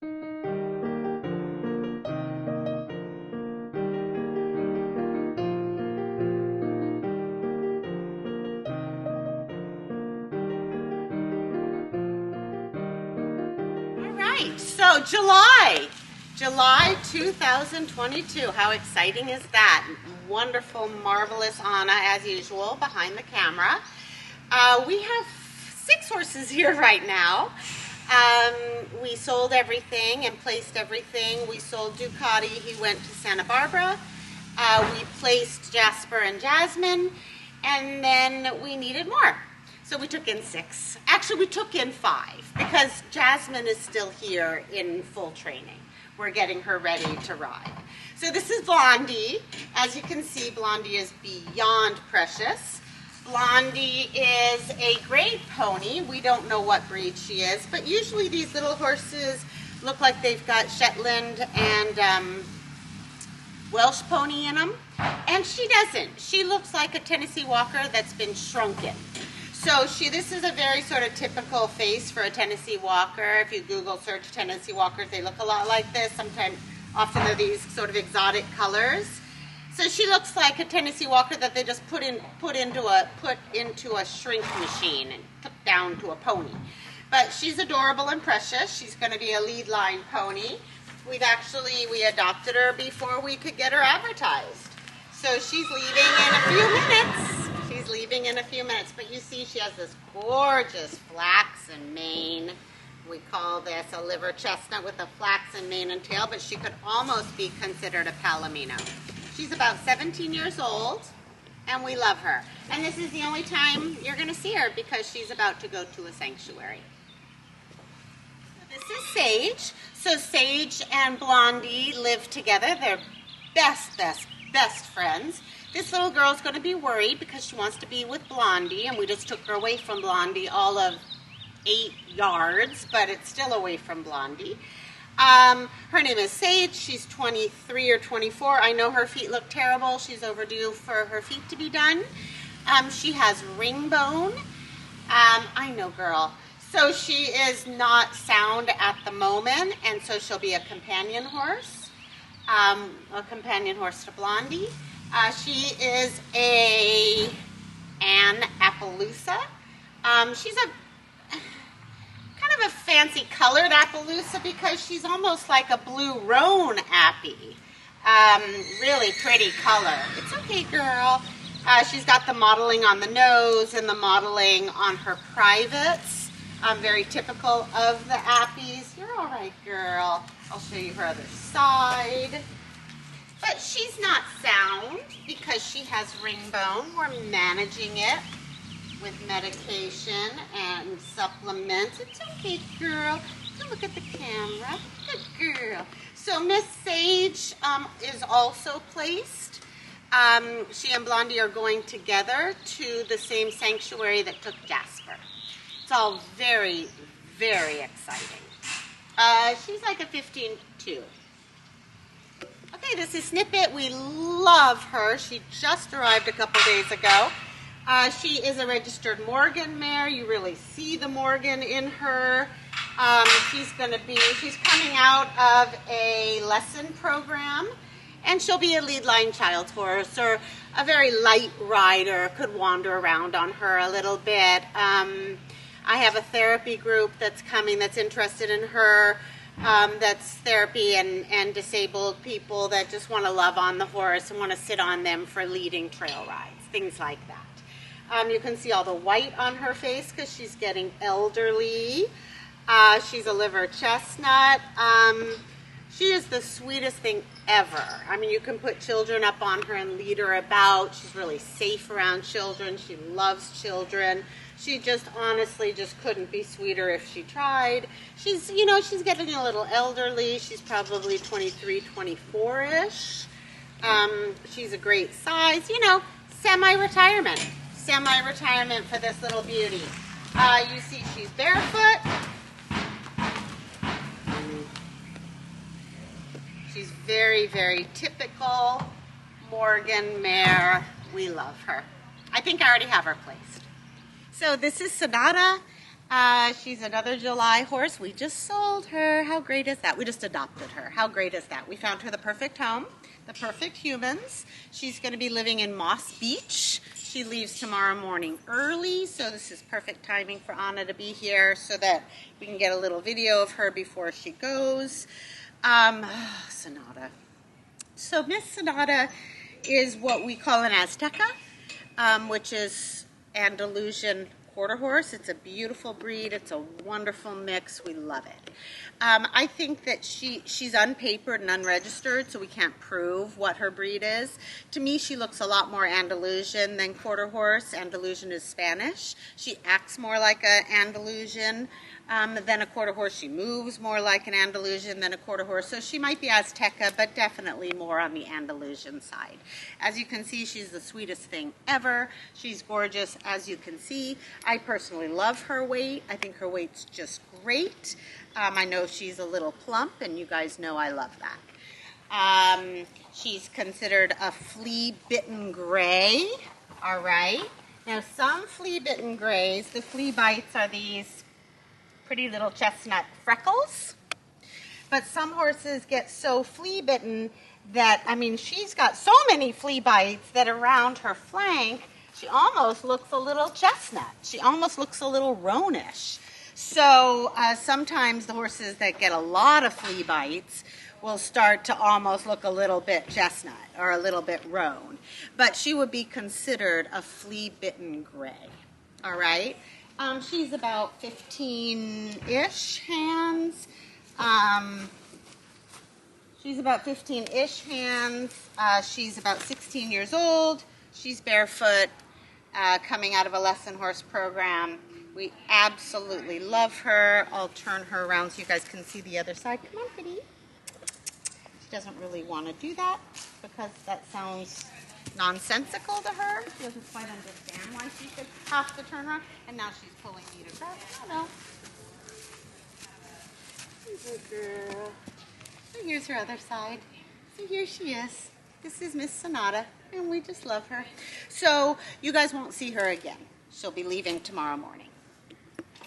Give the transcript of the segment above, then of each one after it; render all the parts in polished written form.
So July 2022. How exciting is that? Wonderful, marvelous Anna, as usual, behind the camera. We have 6 horses here right now. We sold everything and placed everything. We sold Ducati. He went to Santa Barbara. We placed Jasper and Jasmine, and then we needed more. So we took in 6. Actually, we took in 5 because Jasmine is still here in full training. We're getting her ready to ride. So this is Blondie. As you can see, Blondie is beyond precious. Blondie is a grade pony. We don't know what breed she is, but usually these little horses look like they've got Shetland and Welsh pony in them. And she doesn't. She looks like a Tennessee Walker that's been shrunken. So this is a very sort of typical face for a Tennessee Walker. If you Google search Tennessee Walkers, they look a lot like this. Often they're these sort of exotic colors. So she looks like a Tennessee Walker that they just put into a shrink machine and took down to a pony. But she's adorable and precious. She's going to be a lead line pony. We adopted her before we could get her advertised. So she's leaving in a few minutes. But you see she has this gorgeous flaxen mane. We call this a liver chestnut with a flaxen mane and tail, but she could almost be considered a Palomino. She's about 17 years old, and we love her. And this is the only time you're going to see her because she's about to go to a sanctuary. This is Sage. So Sage and Blondie live together. They're best friends. This little girl's going to be worried because she wants to be with Blondie, and we just took her away from Blondie all of 8 yards, but it's still away from Blondie. Her name is Sage. She's 23 or 24. I know her feet look terrible. She's overdue for her feet to be done. She has ring bone. I know, girl. So she is not sound at the moment, and so she'll be a companion horse to Blondie. She is a Roan Appaloosa. She's a kind of a fancy colored Appaloosa because she's almost like a blue Roan Appy. Really pretty color. It's okay, girl. She's got the modeling on the nose and the modeling on her privates. Very typical of the Appies. You're all right, girl. I'll show you her other side. But she's not sound because she has ring bone. We're managing it with medication and supplements. It's okay, girl. Don't look at the camera. Good girl. So Miss Sage is also placed. She and Blondie are going together to the same sanctuary that took Jasper. It's all very, very exciting. She's like a 15 too. Okay, this is Snippit. We love her. She just arrived a couple days ago. She is a registered Morgan mare. You really see the Morgan in her. She's coming out of a lesson program, and she'll be a lead line child's horse, or a very light rider could wander around on her a little bit. I have a therapy group that's coming that's interested in her. That's therapy and disabled people that just want to love on the horse and want to sit on them for leading trail rides, things like that. You can see all the white on her face because she's getting elderly. She's a liver chestnut. She is the sweetest thing ever. I mean, you can put children up on her and lead her about. She's really safe around children. She loves children. She just honestly just couldn't be sweeter if she tried. She's getting a little elderly. She's probably 23, 24-ish. She's a great size, semi-retirement for this little beauty. You see she's barefoot. She's very, very typical Morgan mare. We love her. I think I already have her placed. So this is Sonatta. She's another July horse. We just sold her. How great is that? We just adopted her. How great is that? We found her the perfect home, the perfect humans. She's going to be living in Moss Beach. She leaves tomorrow morning early, so this is perfect timing for Anna to be here so that we can get a little video of her before she goes. Sonatta. So Miss Sonatta is what we call an Azteca, which is Andalusian quarter horse. It's a beautiful breed. It's a wonderful mix. We love it. I think that she's unpapered and unregistered, so we can't prove what her breed is. To me, she looks a lot more Andalusian than quarter horse. Andalusian is Spanish. She acts more like an Andalusian than a quarter horse. She moves more like an Andalusian than a quarter horse. So she might be Azteca, but definitely more on the Andalusian side. As you can see, she's the sweetest thing ever. She's gorgeous, as you can see. I personally love her weight. I think her weight's just great. I know she's a little plump, and you guys know I love that. She's considered a flea bitten gray. All right. Now, some flea bitten grays, the flea bites are these pretty little chestnut freckles. But some horses get so flea bitten that, I mean, she's got so many flea bites that around her flank, she almost looks a little chestnut. She almost looks a little roanish. So sometimes the horses that get a lot of flea bites will start to almost look a little bit chestnut or a little bit roan. But she would be considered a flea-bitten gray. All right? She's about 15-ish hands. She's about 15-ish hands. She's about 16 years old. She's barefoot, coming out of a lesson horse program. We absolutely love her. I'll turn her around so you guys can see the other side. Come on, kitty. She doesn't really want to do that because that sounds nonsensical to her. She doesn't quite understand why she should have to turn around. And now she's pulling me to grab. I don't know. Good girl. So here's her other side. So here she is. This is Miss Sonatta, and we just love her. So you guys won't see her again. She'll be leaving tomorrow morning.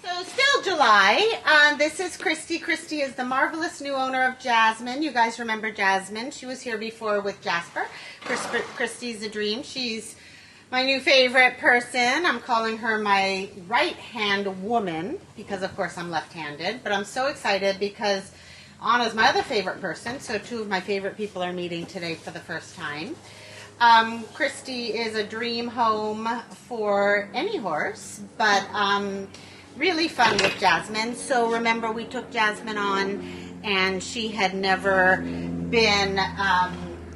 So still July. This is Christie. Christie is the marvelous new owner of Jasmine. You guys remember Jasmine. She was here before with Jasper. Christie's a dream. She's my new favorite person. I'm calling her my right-hand woman because, of course, I'm left-handed. But I'm so excited because Anna's my other favorite person. So two of my favorite people are meeting today for the first time. Christie is a dream home for any horse, but really fun with Jasmine. So remember, we took Jasmine on, and she had never been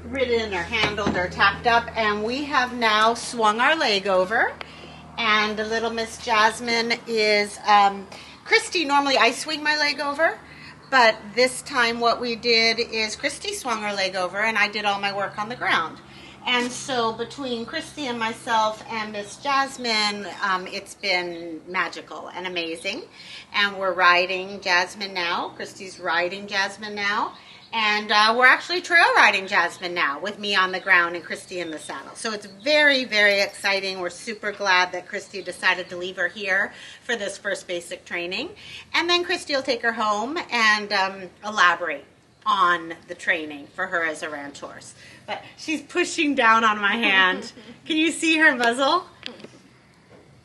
ridden or handled or tacked up, and we have now swung our leg over, and the little Miss Jasmine is, Christie, normally I swing my leg over, but this time what we did is Christie swung her leg over, and I did all my work on the ground. And so between Christie and myself and Miss Jasmine, it's been magical and amazing. And we're riding Jasmine now. Christie's riding Jasmine now. And we're actually trail riding Jasmine now with me on the ground and Christie in the saddle. So it's very, very exciting. We're super glad that Christie decided to leave her here for this first basic training. And then Christie will take her home and elaborate on the training for her as a ranch horse. But she's pushing down on my hand. Can you see her muzzle?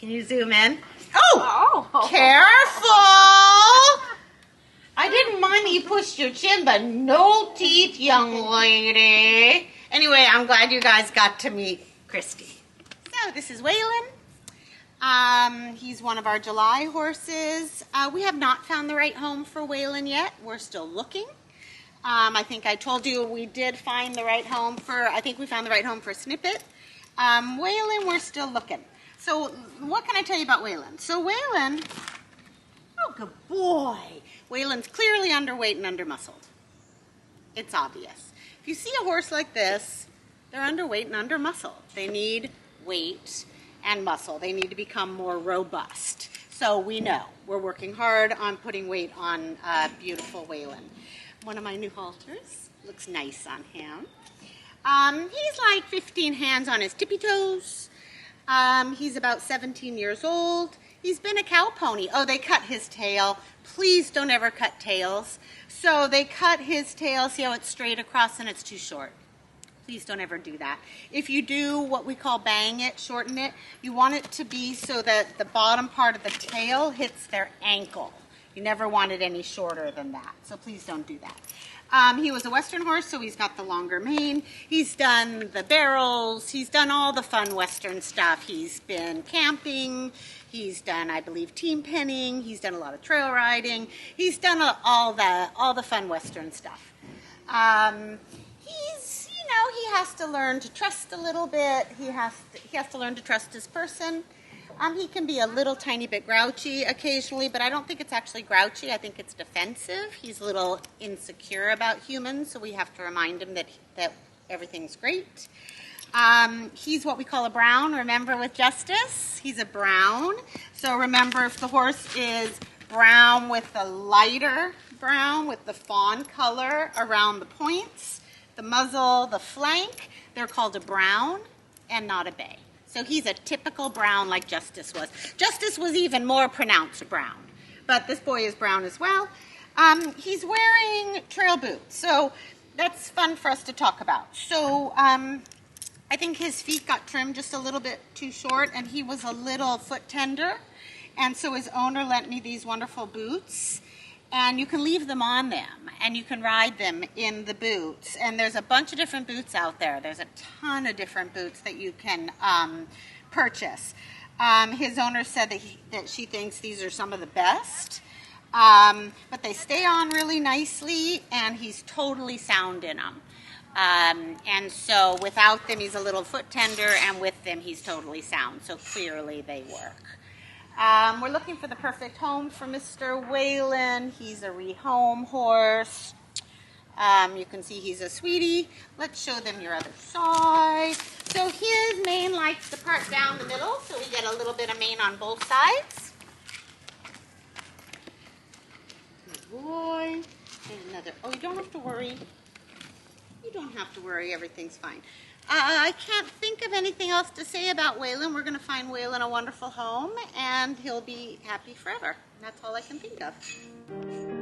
Can you zoom in? Oh! Careful! I didn't mind that you pushed your chin, but no teeth, young lady. Anyway, I'm glad you guys got to meet Christie. So this is Waylon. He's one of our July horses. We have not found the right home for Waylon yet. We're still looking. I think I told you we did find the right home for, I think we found the right home for Snippit. Waylon, we're still looking. So what can I tell you about Waylon? So Waylon, oh good boy. Waylon's clearly underweight and undermuscled. It's obvious. If you see a horse like this, they're underweight and undermuscled. They need weight and muscle. They need to become more robust. So we know. We're working hard on putting weight on beautiful Waylon. One of my new halters. Looks nice on him. He's like 15 hands on his tippy toes. He's about 17 years old. He's been a cow pony. Oh, they cut his tail. Please don't ever cut tails. So they cut his tail. See how it's straight across and it's too short. Please don't ever do that. If you do what we call bang it, shorten it, you want it to be so that the bottom part of the tail hits their ankle. You never want it any shorter than that. So please don't do that. He was a Western horse, so he's got the longer mane. He's done the barrels. He's done all the fun Western stuff. He's been camping. He's done, I believe, team penning. He's done a lot of trail riding. He's done all the fun Western stuff. He has to learn to trust a little bit. He has to learn to trust his person. He can be a little tiny bit grouchy occasionally, but I don't think it's actually grouchy. I think it's defensive. He's a little insecure about humans, so we have to remind him that everything's great. He's what we call a brown. Remember with Justice? He's a brown. So remember, if the horse is brown with the lighter brown with the fawn color around the points, the muzzle, the flank, they're called a brown and not a bay. So he's a typical brown like Justice was. Justice was even more pronounced brown, but this boy is brown as well. He's wearing trail boots, so that's fun for us to talk about. So I think his feet got trimmed just a little bit too short, and he was a little foot tender, and so his owner lent me these wonderful boots. And you can leave them on them, and you can ride them in the boots. And there's a bunch of different boots out there. There's a ton of different boots that you can purchase. His owner said that she thinks these are some of the best. But they stay on really nicely, and he's totally sound in them. And so without them, he's a little foot tender, and with them, he's totally sound. So clearly they work. We're looking for the perfect home for Mr. Waylon. He's a rehome horse. You can see he's a sweetie. Let's show them your other side. So his mane likes to part down the middle, so we get a little bit of mane on both sides. Good boy. And another. Oh, you don't have to worry. You don't have to worry. Everything's fine. I can't think of anything else to say about Waylon. We're going to find Waylon a wonderful home, and he'll be happy forever. And that's all I can think of.